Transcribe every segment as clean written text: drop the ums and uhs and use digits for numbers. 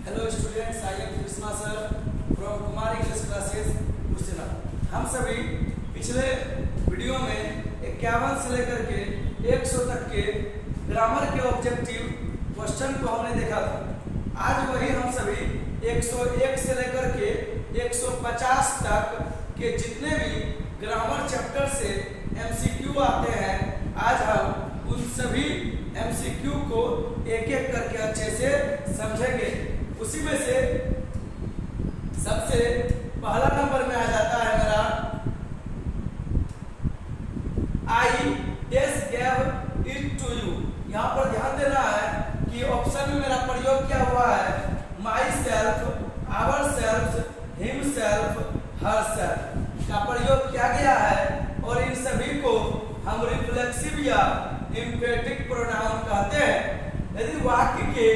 Hello students, I am Krishna sir from Kumar English classes Kushinagar. हम सभी पिछले वीडियो में 51 से लेकर के 100 तक के ग्रामर के ऑब्जेक्टिव क्वेश्चन को हमने देखा था। आज वही हम सभी 101 से लेकर के 150 तक के जितने भी ग्रामर चैप्टर से एमसीक्यू आते हैं, आज हम उन सभी एमसीक्यू को एक एक करके अच्छे से समझेंगे। उसी में से सबसे पहला नंबर में आ जाता है मेरा आई डेस गैव इट टू यू। यहाँ पर ध्यान देना है कि ऑप्शन में मेरा प्रयोग क्या हुआ है, myself, ourself, himself, herself का प्रयोग किया गया है और इन सभी को हम रिफ्लेक्सिव या इम्पेटिक प्रोनाउन कहते हैं। यदि वाक्य के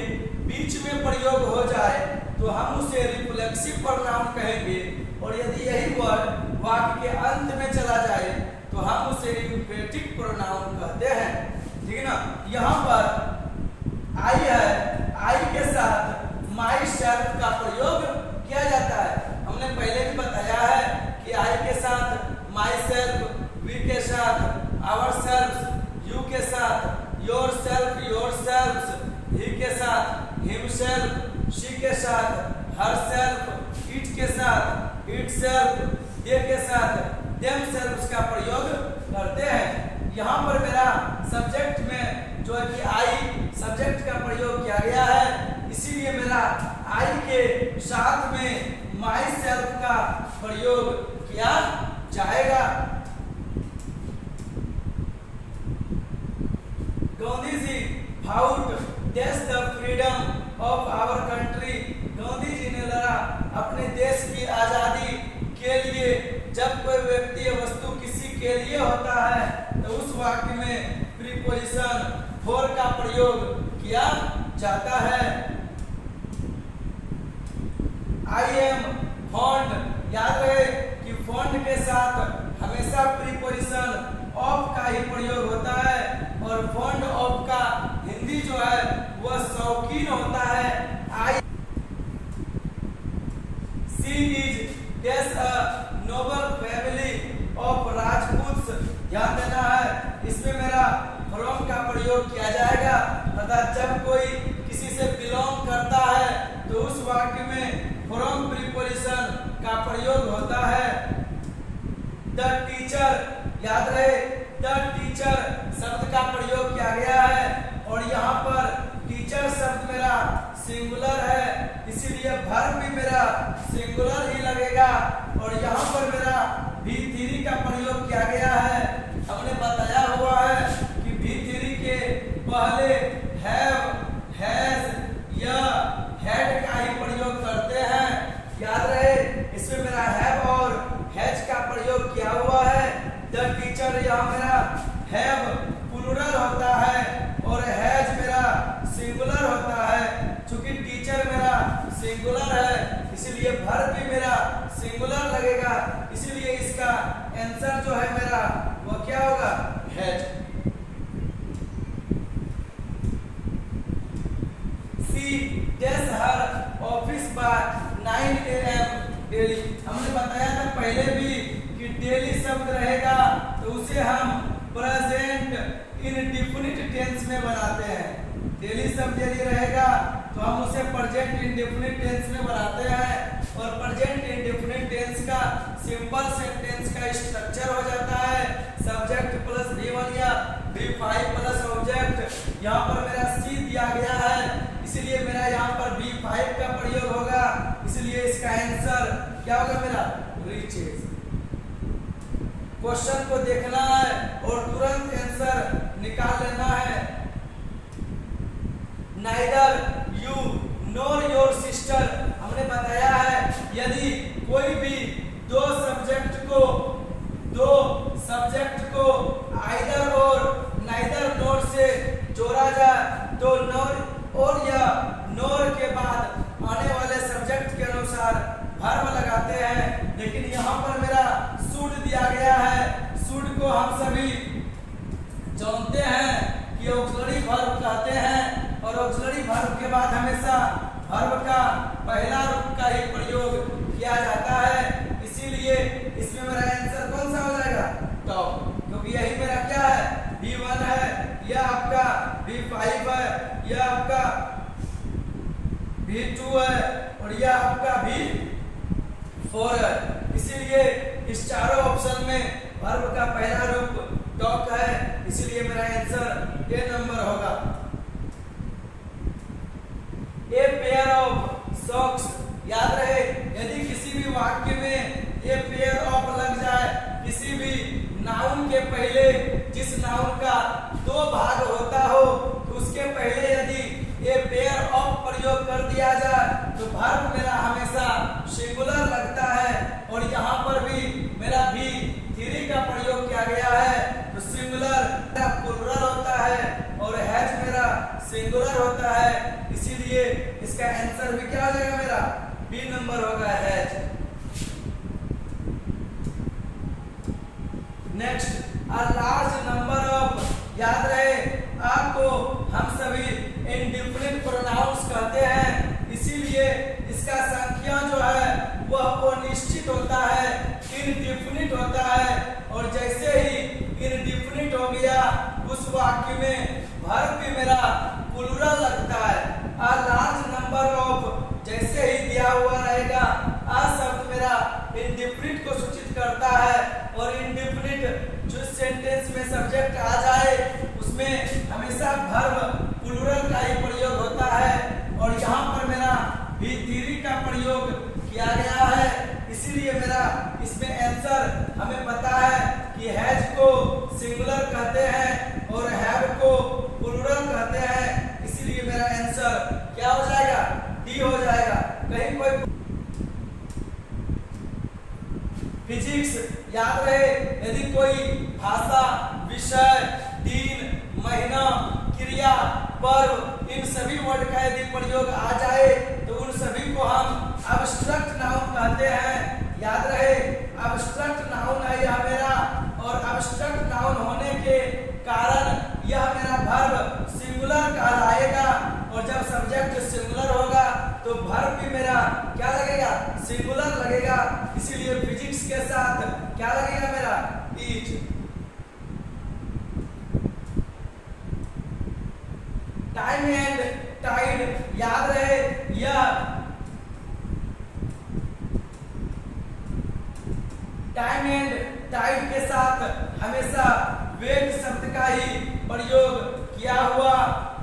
बीच में प्रयोग हो जाए तो हम उसे रिफ्लेक्सिव प्रोनाउन कहेंगे और यदि यही वर्ड वाक्य के अंत में चला जाए तो हम उसे इम्पेटिक प्रोनाउन कहते हैं। ठीक है ना। यहाँ पर आई है, आई के साथ माई सेल्फ का प्रयोग किया जाता है। हमने पहले भी बताया है कि आई के साथ माई सेल्फ, वी के साथ आवर सेल्फ, यू के साथ योर सेल्फ, योर सेल्फ, ही के साथ हिमसेल्फ, शी के साथ हर सेल्फ, इट के साथ इट सेल्फ, दे के साथ देम सेल्फ का प्रयोग करते हैं। यहाँ पर मेरा सब्जेक्ट में जो है कि आई सब्जेक्ट का प्रयोग किया गया है, इसीलिए मेरा आई के साथ में माई सेल्फ का प्रयोग किया जाएगा। गांधी जी फाउट देश the freedom of our country. Gandhi ji ने लड़ा अपने देश की आजादी के लिए। जब कोई व्यक्ति या वस्तु किसी के लिए होता है तो उस वाक्य में प्रीपोजिशन फॉर का प्रयोग किया जाता है। आई एम फॉन्ड, याद रहे कि फॉन्ड के साथ हमेशा प्रीपोजिशन ऑफ का ही प्रयोग होता है और फॉन्ड ऑफ का हिंदी जो है वह शौकीन होता है। आई सी इज डेस a noble family of Rajput. ध्यान देना है, इसमें मेरा फ्रॉम का प्रयोग किया जाएगा। अर्थात जब कोई किसी से बिलोंग करता है तो उस वाक्य में फ्रॉम प्रीपोजिशन का प्रयोग होता है। द टीचर, याद रहे द टीचर शब्द का प्रयोग किया गया है और यहाँ पर टीचर शब्द मेरा सिंगुलर है, इसीलिए वर्ब भी मेरा सिंगुलर ही लगेगा और यहाँ पर मेरा V3 का प्रयोग किया गया है। हमने बताया हुआ है कि V3 के पहले हैव, हैज या हैड का ही प्रयोग करते हैं। याद रहे इसमें मेरा हैव और हैज का प्रयोग किया हुआ है। द टीचर यहाँ मेरा हैव प्लूरल होता है और हैज मेरा सिंगुलर होता है। चूंकि टीचर मेरा सिंगुलर है इसलिए वर्ब भी मेरा सिंगुलर लगेगा, इसलिए इसका आंसर जो है मेरा वो क्या होगा, has. She days her office by 9 AM daily. हमने बताया था पहले भी कि डेली शब्द रहेगा तो उसे हम प्रेजेंट इंडेफिनिट टेंस में बनाते हैं। डेली शब्द यदि रहेगा तो हम उसे प्रेजेंट इंडेफिनिट टेंस में बनाते हैं और प्रेजेंट इंडेफिनिट टेंस का सिंपल सेंटेंस का स्ट्रक्चर हो जाता है सब्जेक्ट प्लस V1 या V5 प्लस ऑब्जेक्ट। यहाँ पर मेरा सी दिया गया है इसलिए मेरा यहाँ पर V5 का प्रयोग होगा, इसलिए इसका आंसर क्या होगा मेरा, रीचेज। क्वेश्चन को देखना है और तुरंत आंसर निकाल लेना है। Neither you NOR your sister. हमने बताया है यदि कोई भी दो सब्जेक्ट को आइदर और नाइदर नोर से जोड़ा जाए तो नोर और या नोर के बाद आने वाले सब्जेक्ट के अनुसार वर्ब लगाते हैं, लेकिन यहाँ पर मेरा शुड दिया गया है। शुड को हम सभी जानते हैं कि ऑक्सिलरी वर्ब कहते हैं और ऑक्सिलरी वर्ब के V2 है और यह आपका V4 है। इसीलिए इस चारों ऑप्शन में वर्ब का पहला रूप टॉक है, इसीलिए मेरा आंसर ए नंबर होगा। ए पेयर ऑफ सॉक्स, याद रहे यदि किसी भी वाक्य में ए पेयर ऑफ लग जाए, किसी भी नाउन के पहले जिस नाउन का दो भाग होता हो तो उसके पहले यदि ए पेयर ऑफ प्रयोग कर दिया जाए तो वर्ब मेरा हमेशा सिंगुलर लगता है। और यहाँ पर भी मेरा V3 का प्रयोग किया गया है तो सिंगुलर मेरा प्लुरल होता है और हैज मेरा सिंगुलर होता है, इसीलिए इसका आंसर भी क्या हो जाएगा, मेरा बी नंबर होगा, has. Next, a large number of, याद रहे आपको हम सभी इंडिफिनिट प्रोनाउंस कहते हैं, इसीलिए इसका संख्या जो है वह अनिश्चित होता है, इनडिफिनिट होता है। और जैसे ही इनडिफिनिट हो गया उस वाक्य में वर्ब भी मेरा प्लुरल लगता है। अ लार्ज नंबर ऑफ जैसे ही दिया हुआ रहेगा, आ शब्द मेरा इंडिफिनिट को सूचित करता है और इंडिफिनिट जो सेंटेंस में सब्जेक्ट आ जाए उसमें हमेशा वर्ब प्लुरल का ही प्रयोग होता है। और यहाँ पर मेरा V3 का प्रयोग किया गया है, इसीलिए मेरा इसमें आंसर हमें पता है कि हैज को सिंगुलर कहते हैं और हैव को प्लुरल कहते हैं, इसीलिए मेरा आंसर क्या हो जाएगा, डी हो जाएगा। कहीं कोई फिजिक्स, याद रहे यदि कोई भाषा, विषय, दिन, महीना, क्रिया, पर्व, इन सभी वर्ड का यदि प्रयोग आ जाए तो उन सभी को हम अब्स्ट्रक्ट नाउन कहते हैं। याद रहे अब्स्ट्रक्ट नाउन है यह मेरा, और अब्स्ट्रक्ट नाउन होने के कारण यह मेरा वर्ब सिंगुलर कहलाएगा। और जब सब्जेक्ट सिंगुलर होगा तो वर्ब भी मेरा क्या लगेगा, सिंगुलर लगेगा, इसीलिए फिजिक्स के साथ क्या लगेगा मेरा, इज। टाइम एंड टाइड, याद रहे यह टाइम एंड टाइड के साथ हमेशा वेट शब्द का ही प्रयोग किया हुआ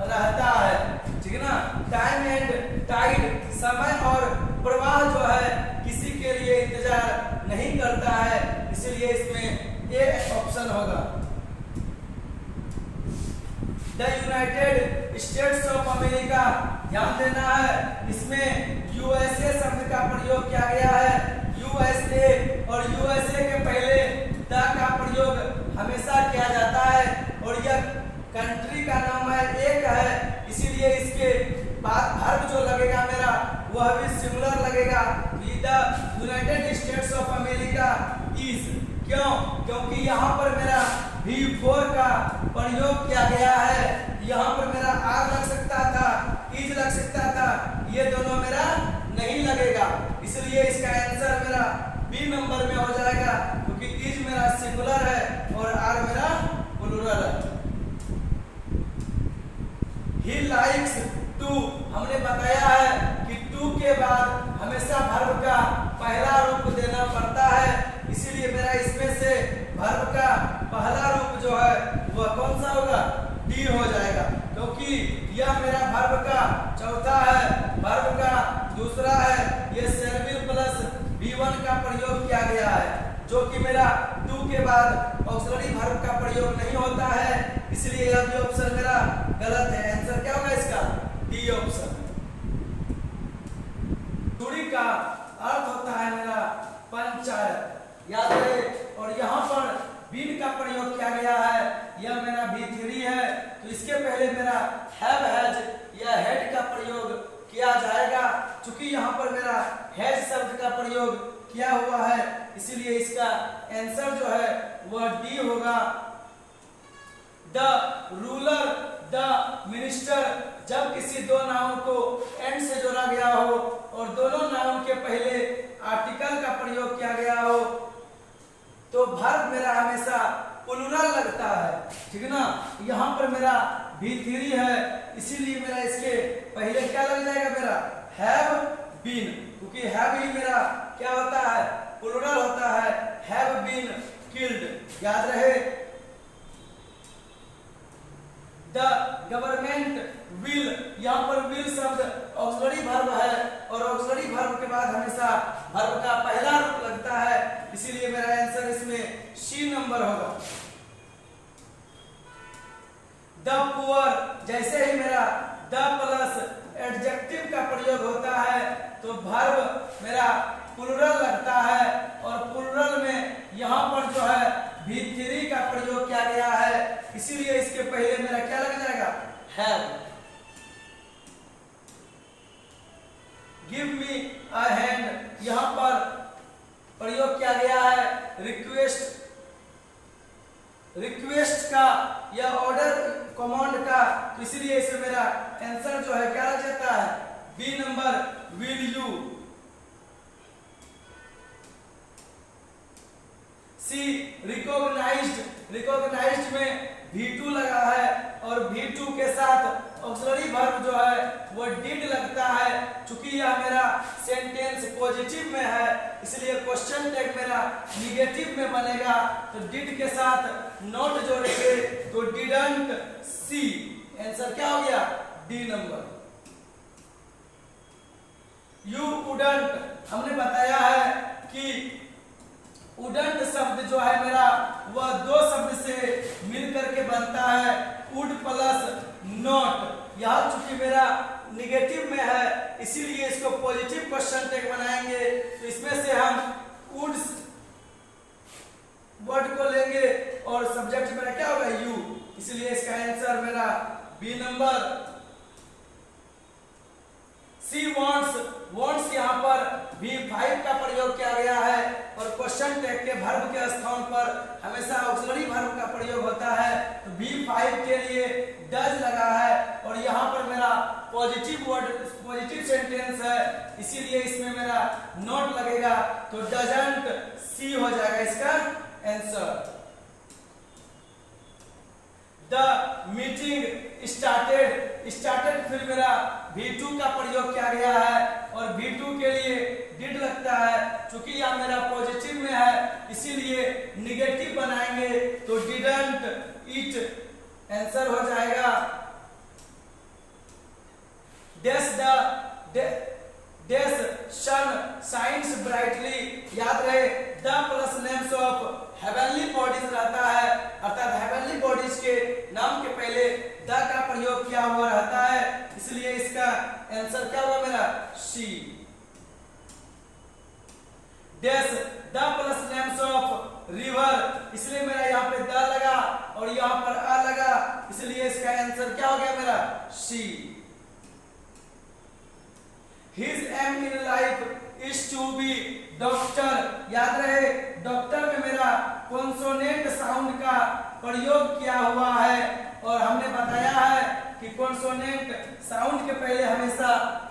रहता है, ठीक है ना। टाइम एंड टाइड, समय और प्रवाह जो है किसी के लिए इंतजार नहीं करता है, इसीलिए इसमें ए ऑप्शन होगा। The United states of America, ध्यान देना है इसमें यूएसए शब्द का प्रयोग किया गया है। यूएसए और यूएसए के पहले द का प्रयोग हमेशा किया जाता है और यह कंट्री का नाम है, एक है, इसीलिए इसके बाद वर्ब जो लगेगा मेरा वह भी सिंगुलर लगेगा। The United states of America is, क्यों, क्योंकि यहाँ पर मेरा V4 का प्रयोग किया गया है। यहाँ पर मेरा आर लग सकता था, इज लग सकता था, ये दोनों मेरा नहीं लगेगा, इसलिए इसका आंसर मेरा बी नंबर में हो जाएगा, क्योंकि इज मेरा सिंगुलर है और आर मेरा प्लुरल है। He likes to, हमने बताया है कि to के बाद हमेशा वर्ब का पहला रूप देना पड़ता है, इसीलिए मेरा इसमें से वर्ब का पहला रूप जो है वह कौन सा होगा, डी हो जाएगा, क्योंकि यह मेरा वर्ब का चौथा है, वर्ब का दूसरा है, ये सर्विल प्लस V1 का प्रयोग किया गया है, जो कि मेरा टू के बाद ऑक्सिलरी वर्ब का प्रयोग नहीं होता है, इसलिए यह भी ऑप्शन मेरा गलत है। आंसर क्या होगा इसका, डी ऑप्शन। दूरी का अर्थ होता है मेरा पंचायत, याद रहे, और यहाँ पर बीन का प्रयोग किया गया है, यह मेरा V3 है, तो इसके पहले मेरा हैव, हैज या हेड का प्रयोग किया जाएगा। चूंकि यहाँ पर मेरा हैज शब्द का प्रयोग किया हुआ है, इसीलिए इसका आंसर जो है वह डी होगा। द रूलर, द मिनिस्टर, जब किसी दो नाउन को एंड से जोड़ा गया हो और दोनों नाउन के पहले आर्टिकल का प्रयोग किया गया हो तो वर्ब मेरा हमेशा प्लुरल लगता है, ठीक है ना। यहाँ पर मेरा V3 है, इसीलिए मेरा इसके पहले क्या लग जाएगा, मेरा हैव बीन, क्योंकि हैव ही मेरा क्या होता है, प्लूरल होता है, हैव बीन किल्ड, याद रहे। द गवर्नमेंट विल, यहाँ पर विल शब्द ऑक्सिलरी वर्ब है और ऑक्सिलरी वर्ब के बाद हमेशा वर्ब का पहला रूप लगता है, इसीलिए मेरा आंसर इसमें सी नंबर होगा। द पुअर, जैसे ही मेरा द प्लस एडजेक्टिव का प्रयोग होता है तो वर्ब मेरा प्लूरल लगता है और प्लूरल में यहाँ पर जो है V3 का प्रयोग किया गया है, इसीलिए इसके पहले मेरा क्या लग जाएगा, have. Give me a hand, यहाँ पर प्रयोग किया गया है रिक्वेस्ट, रिक्वेस्ट का या ऑर्डर कमांड का, तो इसलिए इसमें मेरा आंसर जो है क्या लग जाता है, B number, will you. She recognised, recognised में V2 लगा है और V2 के साथ ऑक्सिलरी वर्ब जो है वो डिड लगता है, चूंकि यह मेरा सेंटेंस पॉजिटिव में है इसलिए क्वेश्चन टैग मेरा निगेटिव में बनेगा, तो डिड के साथ नॉट जोड़ेंगे तो डिडंट सी, आंसर क्या हो गया, डी नंबर। यू वुडंट, हमने बताया है कि वुडंट शब्द जो है मेरा वह दो शब्द से मिलकर के बनता है, वुड प्लस नॉट, यह चूंकि मेरा निगेटिव में है इसीलिए इसको पॉजिटिव क्वेश्चन टैग बनाएंगे, तो इसमें से हम वुड वर्ड को लेंगे और सब्जेक्ट मेरा क्या होगा, यू, इसलिए इसका आंसर मेरा B number. She wants, wants यहाँ पर V5 का प्रयोग किया गया है और क्वेश्चन टैग के वर्ब के स्थान पर हमेशा ऑक्सिलरी वर्ब का प्रयोग होता है, तो V5 के लिए डज लगा है और यहाँ पर मेरा पॉजिटिव वर्ड, पॉजिटिव सेंटेंस है इसीलिए इसमें मेरा नॉट लगेगा, तो डजंट सी हो जाएगा इसका answer. The meeting started, started फिर मेरा V2 का प्रयोग किया गया है और V2 के लिए डिड लगता है, चूंकि यह मेरा पॉजिटिव में है इसीलिए निगेटिव बनाएंगे, तो डिडंट इट, आंसर हो जाएगा dash the dash sun shines brightly, याद रहे the plus names of heavenly bodies रहता है, अर्थात हेवनली बॉडीज के नाम के पहले द का प्रयोग किया हुआ रहता है, इसलिए इसका आंसर क्या होगा मेरा, C. Dash the plus names of river, इसलिए मेरा यहाँ पे द लगा और यहाँ पर आ लगा, इसलिए इसका आंसर क्या हो गया मेरा, सी। His aim in life is to be doctor, याद रहे डॉक्टर में मेरा कॉन्सोनेंट साउंड का प्रयोग किया हुआ है और हमने बताया है कि कॉन्सोनेंट साउंड के पहले हमेशा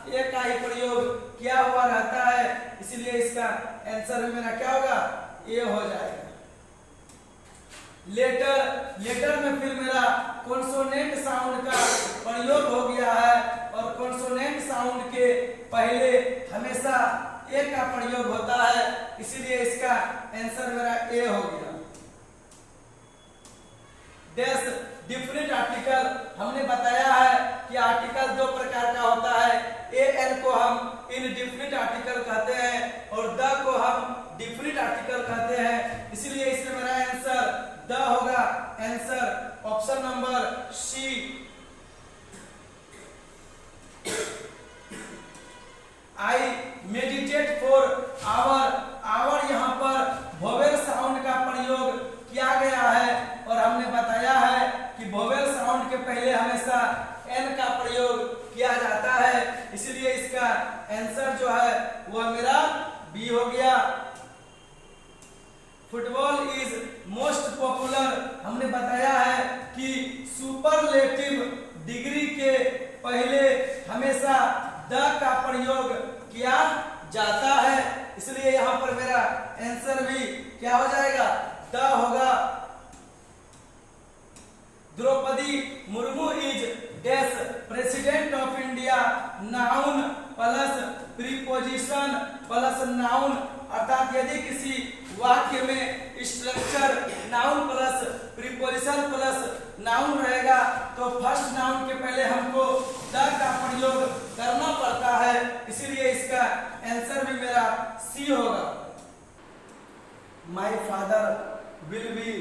ए का ही प्रयोग किया हुआ रहता है, इसलिए इसका आंसर भी मेरा क्या होगा, ए हो जाएगा। लेटर, लेटर में फिर मेरा कॉन्सोनेंट साउंड का प्रयोग हो गया है और कॉन्सोनेंट साउंड के पहले हमेशा ए का प्रयोग होता है, इसीलिए इसका आंसर मेरा ए हो गया। डैश डिफरेंट आर्टिकल, हमने बताया है कि आर्टिकल दो प्रकार का होता है, ए एन को हम इन डिफरेंट आर्टिकल कहते हैं और द को हम डिफरेंट आर्टिकल कहते हैं, इसलिए इसमें मेरा आंसर द होगा, answer option number C. I meditate for hour, hour यहाँ पर वोवेल साउंड का प्रयोग किया गया है और हमने बताया है कि वोवेल साउंड के पहले हमेशा एन का प्रयोग किया जाता है, इसलिए इसका आंसर जो है वह मेरा बी हो गया। फुटबॉल इज मोस्ट पॉपुलर, हमने बताया है कि सुपरलेटिव डिग्री के पहले हमेशा द का प्रयोग किया जाता है, इसलिए यहाँ पर मेरा आंसर भी क्या हो जाएगा, द होगा। Droupadi Murmu is dash president of India, noun preposition plus noun, अर्थात यदि किसी वाक्य में structure noun plus preposition plus noun रहेगा तो फर्स्ट नाउन के पहले हमको द का प्रयोग करना पड़ता है, इसीलिए इसका आंसर भी मेरा सी होगा। My father will be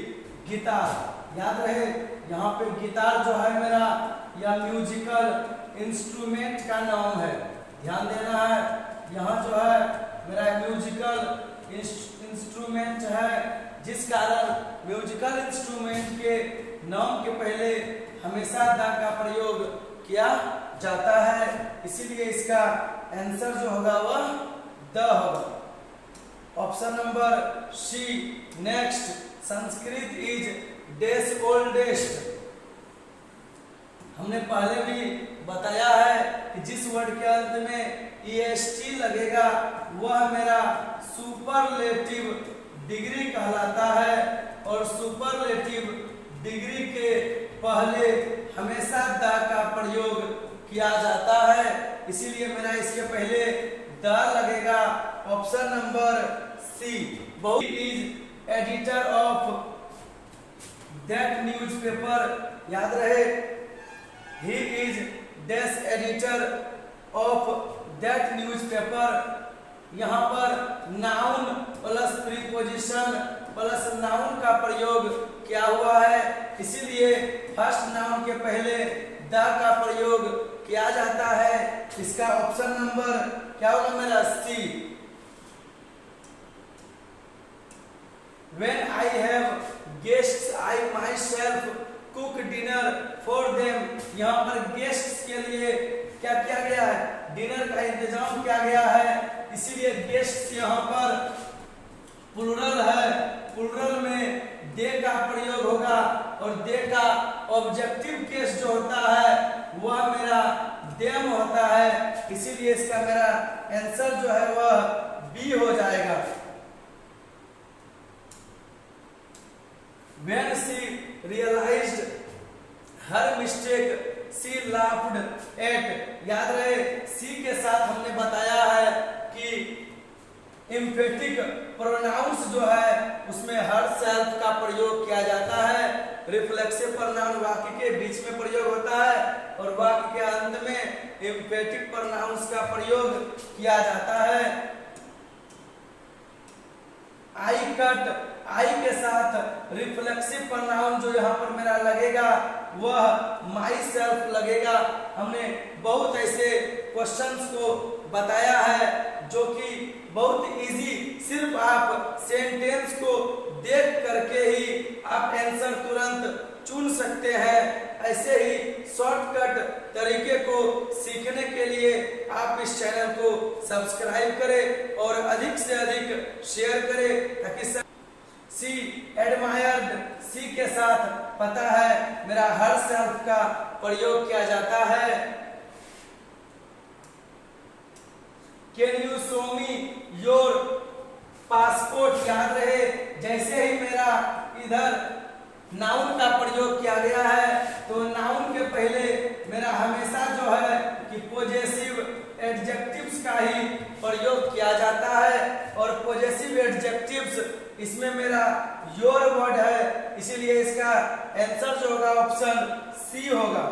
guitar, याद रहे यहाँ पे गिटार जो है मेरा यह म्यूजिकल इंस्ट्रूमेंट का नाम है, ध्यान देना है। यहाँ जो है मेरा म्यूजिकल इंस्ट्रूमेंट है, जिस कारण म्यूजिकल इंस्ट्रूमेंट के नाम के पहले हमेशा द का प्रयोग किया जाता है, इसीलिए इसका आंसर जो होगा वह द होगा। Option number C next, Sanskrit is dash oldest. हमने पहले भी बताया है कि जिस वर्ड के अंत में est लगेगा वह मेरा सुपरलेटिव डिग्री कहलाता है, और सुपरलेटिव डिग्री के पहले हमेशा द का प्रयोग किया जाता है, इसीलिए मेरा इसके पहले द लगेगा। ऑप्शन नंबर सी, बहुत is editor of that newspaper, याद रहे he is dash editor of that newspaper. यहाँ पर noun plus preposition plus noun का प्रयोग किया हुआ है, इसीलिए फर्स्ट नाउन के पहले द का प्रयोग किया जाता है। इसका ऑप्शन नंबर क्या होगा मेरा सी। When I have guests, I myself cook dinner for them। यहाँ पर गेस्ट्स के लिए क्या किया गया है, डिनर का इंतजाम किया गया है, इसीलिए गेस्ट्स यहाँ पर प्लूरल है, प्लूरल में दे का प्रयोग होगा, और दे का ऑब्जेक्टिव केस जो होता है वह मेरा देम होता है, इसीलिए इसका मेरा आंसर जो है वह बी हो जाएगा। When she realized her mistake, she laughed at। याद रहे सी के साथ हमने बताया है कि एम्फेटिक प्रोनाउंस जो है उसमें हर सेल्फ का प्रयोग किया जाता है, रिफ्लेक्सिव प्रोनाउन वाक्य के बीच में प्रयोग होता है, और वाक्य के अंत में एम्फेटिक प्रोनाउंस का प्रयोग किया जाता है। आई कट, आई के साथ रिफ्लेक्सिव प्रोनाउन जो यहाँ पर मेरा लगेगा वह माई सेल्फ लगेगा। हमने बहुत ऐसे क्वेश्चंस को बताया है जो कि बहुत इजी, सिर्फ आप सेंटेंस को देख करके ही आप आंसर तुरंत चुन सकते हैं। ऐसे ही शॉर्टकट तरीके को सीखने के लिए आप इस चैनल को सब्सक्राइब करें और अधिक से अधिक शेयर करें, ताकि सी एडमायर्ड, सी के साथ पता है मेरा हर सेल्फ का प्रयोग किया जाता है। Can you show me your passport, याद रहे जैसे ही मेरा इधर नाउन का प्रयोग किया गया है तो नाउन के पहले मेरा हमेशा जो है कि पॉजेसिव एडजेक्टिव्स का ही प्रयोग किया जाता है, और पॉजेसिव एडजेक्टिव्स इसमें मेरा योर वर्ड है, इसीलिए इसका आंसर जो होगा ऑप्शन सी होगा।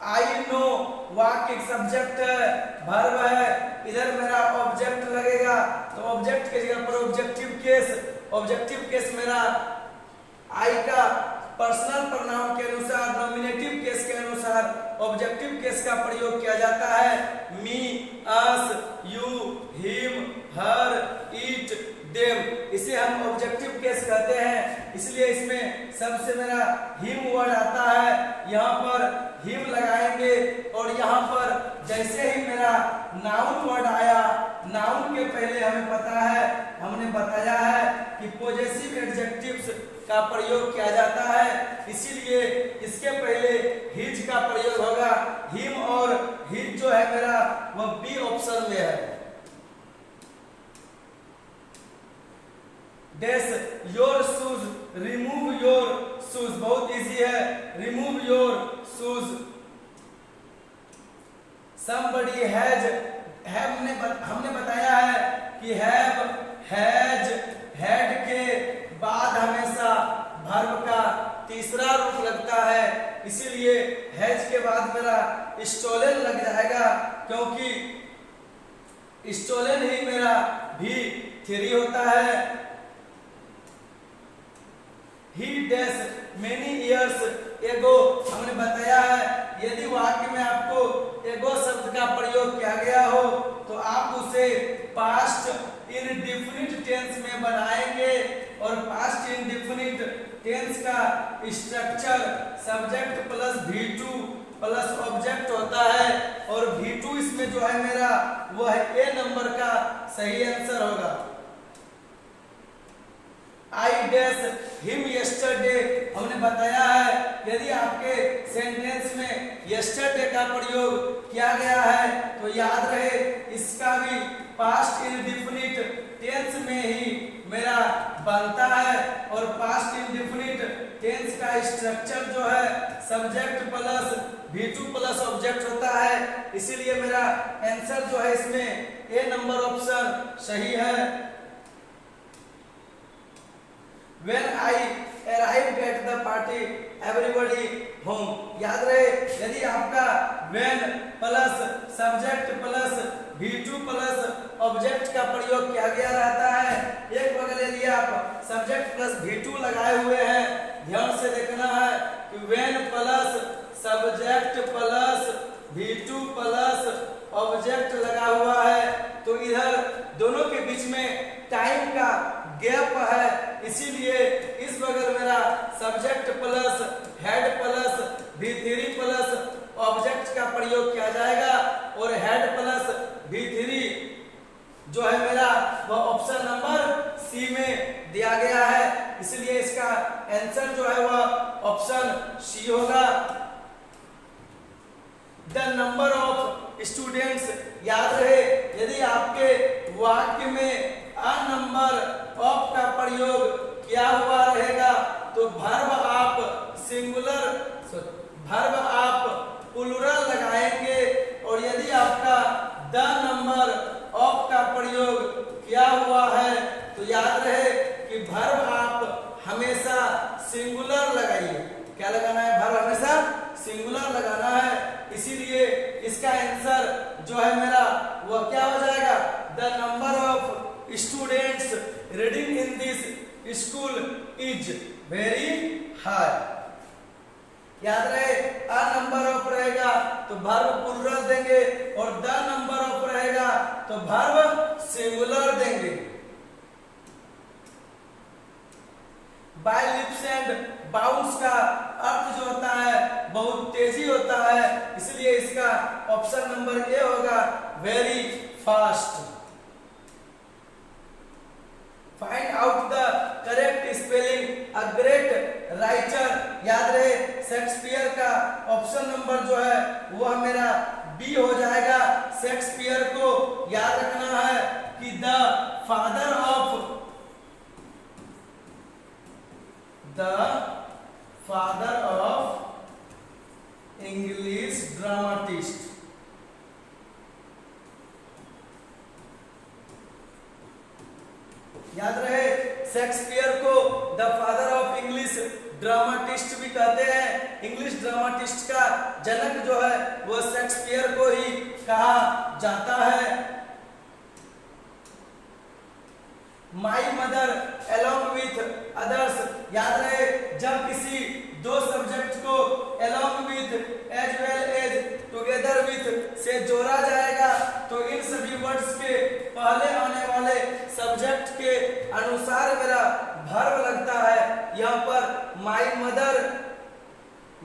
आई नो वाक्य सब्जेक्ट है, वर्ब है, इधर मेरा ऑब्जेक्ट लगेगा तो ऑब्जेक्ट के जगह पर ऑब्जेक्टिव केस, ऑब्जेक्टिव केस मेरा आई का पर्सनल प्रोनाउन के अनुसार, नॉमिनेटिव केस के अनुसार ऑब्जेक्टिव केस का प्रयोग किया जाता है। Me, us, you, him, her, it, them, इसे हम ऑब्जेक्टिव केस कहते हैं, इसलिए इसमें सबसे मेरा हिम वर्ड आता है। यहाँ पर हिम लगाएंगे और यहाँ पर जैसे ही मेरा नाउन वर्ड आया, नाउन के पहले हमें पता है, हमने बताया है कि पॉजेसिव एडजेक्टिव्स का प्रयोग किया जाता है, इसीलिए इसके पहले हिज का प्रयोग होगा। हिम और हिज जो है मेरा वह बी ऑप्शन में है। Dash your shoes, remove your shoes, बहुत इजी है, remove your shoes. somebody has, हमने बताया है कि have, has, had के बाद हमेशा वर्ब का तीसरा रूप लगता है, इसीलिए हैज के बाद मेरा स्टोलन लग जाएगा, क्योंकि स्टोलन ही मेरा भी थ्री होता है। He dash many years ago, हमने बताया है यदि वाक्य में आपको एगो शब्द का प्रयोग किया गया हो तो आप उसे पास्ट इंडेफिनिट टेंस में बनाएंगे, और पास्ट इंडेफिनिट टेंस का structure subject plus V2 plus object होता है, और V2 इसमें जो है मेरा वह ए नंबर का सही आंसर होगा। I dash him yesterday, हमने बताया है यदि आपके सेंटेंस में yesterday का प्रयोग किया गया है तो याद रहे इसका भी पास्ट इंडेफिनिट टेंस में ही मेरा बनता है, और पास्ट इंडेफिनिट टेंस का स्ट्रक्चर जो है subject plus V2 plus object होता है, इसीलिए मेरा आंसर जो है इसमें ए नंबर ऑप्शन सही है। When I arrived at the party, everybody home, याद रहे यदि आपका when plus subject plus V2 plus object का प्रयोग किया गया रहता है, एक बगल यदि आप सब्जेक्ट प्लस V2 लगाए हुए हैं, ध्यान से देखना है कि when plus subject plus V2 plus object लगा हुआ है तो इधर दोनों के बीच में टाइम का गैप है, इसीलिए इस बगल मेरा subject plus head plus V3 plus object का प्रयोग किया जाएगा, और हेड प्लस V3 जो है मेरा वह ऑप्शन नंबर सी में दिया गया है, इसलिए इसका आंसर जो है वह ऑप्शन सी होगा। द नंबर ऑफ स्टूडेंट्स, याद रहे यदि आपके वाक्य में अ नंबर ऑफ का प्रयोग किया हुआ रहेगा तो वर्ब आप सिंगुलर वर्ब आप प्लूरल लगाएंगे, और यदि आपका द नंबर ऑफ का प्रयोग किया हुआ है तो याद रहे कि वर्ब आप हमेशा सिंगुलर लगाइए। क्या लगाना है? वर्ब हमेशा सिंगुलर लगाना है, इसीलिए इसका आंसर जो है मेरा वह क्या हो जाएगा? The number of students reading in this school is very high. याद रहे अ नंबर ऑफ रहेगा तो वर्ब प्लूरल देंगे, और द नंबर ऑफ रहेगा तो वर्ब सिंगुलर देंगे। बाय लिप्स एंड बाउंस का अर्थ जो होता है बहुत तेजी होता है, इसलिए इसका ऑप्शन नंबर ए होगा very fast. Find out the correct spelling a great writer, याद रहे शेक्सपियर का ऑप्शन नंबर जो है वह मेरा बी हो जाएगा। शेक्सपियर को याद रखना है कि the father of English dramatist, याद रहे शेक्सपियर को the father of English dramatist भी कहते हैं। इंग्लिश ड्रामाटिस्ट का जनक जो है वह शेक्सपियर को ही कहा जाता है। My mother along with others, याद रहे जब किसी दो सब्जेक्ट को along with, as well as, together with से जोड़ा जाएगा तो इन सभी वर्ड्स के पहले आने वाले सब्जेक्ट के अनुसार मेरा वर्ब लगता है। यहाँ पर माई मदर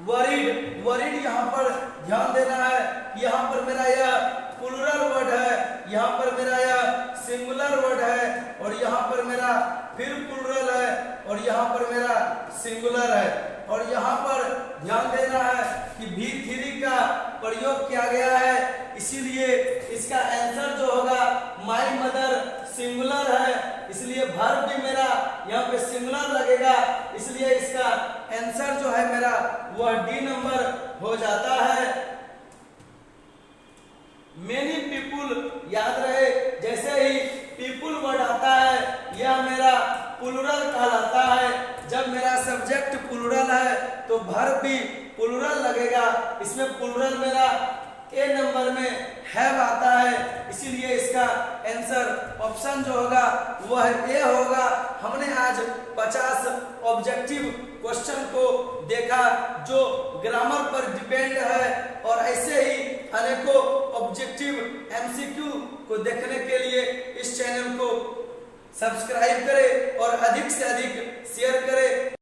वरीड, वरीड यहाँ पर ध्यान देना है, यहाँ पर मेरा यह प्लूरल वर्ड है, यहाँ पर मेरा यह सिंगुलर वर्ड है, और यहाँ पर मेरा फिर प्लूरल है, और यहाँ पर मेरा सिंगुलर है, और यहाँ पर ध्यान देना है कि V3 का प्रयोग किया गया है, इसीलिए इसका आंसर जो होगा माई मदर सिंगुलर है, इसलिए वर्ब भी मेरा यहाँ पे सिंगुलर लगेगा, इसलिए इसका आंसर जो है मेरा वह डी नंबर हो जाता है। वर्ब भी प्लूरल लगेगा। इसमें प्लूरल मेरा ए नंबर में हैव आता है, इसीलिए इसका आंसर ऑप्शन जो होगा वह ए होगा। हमने आज 50 ऑब्जेक्टिव क्वेश्चन को देखा जो ग्रामर पर डिपेंड है, और ऐसे ही अनेकों ऑब्जेक्टिव एमसीक्यू को देखने के लिए इस चैनल को सब्सक्राइब करें और अधिक से अधिक शेयर करें।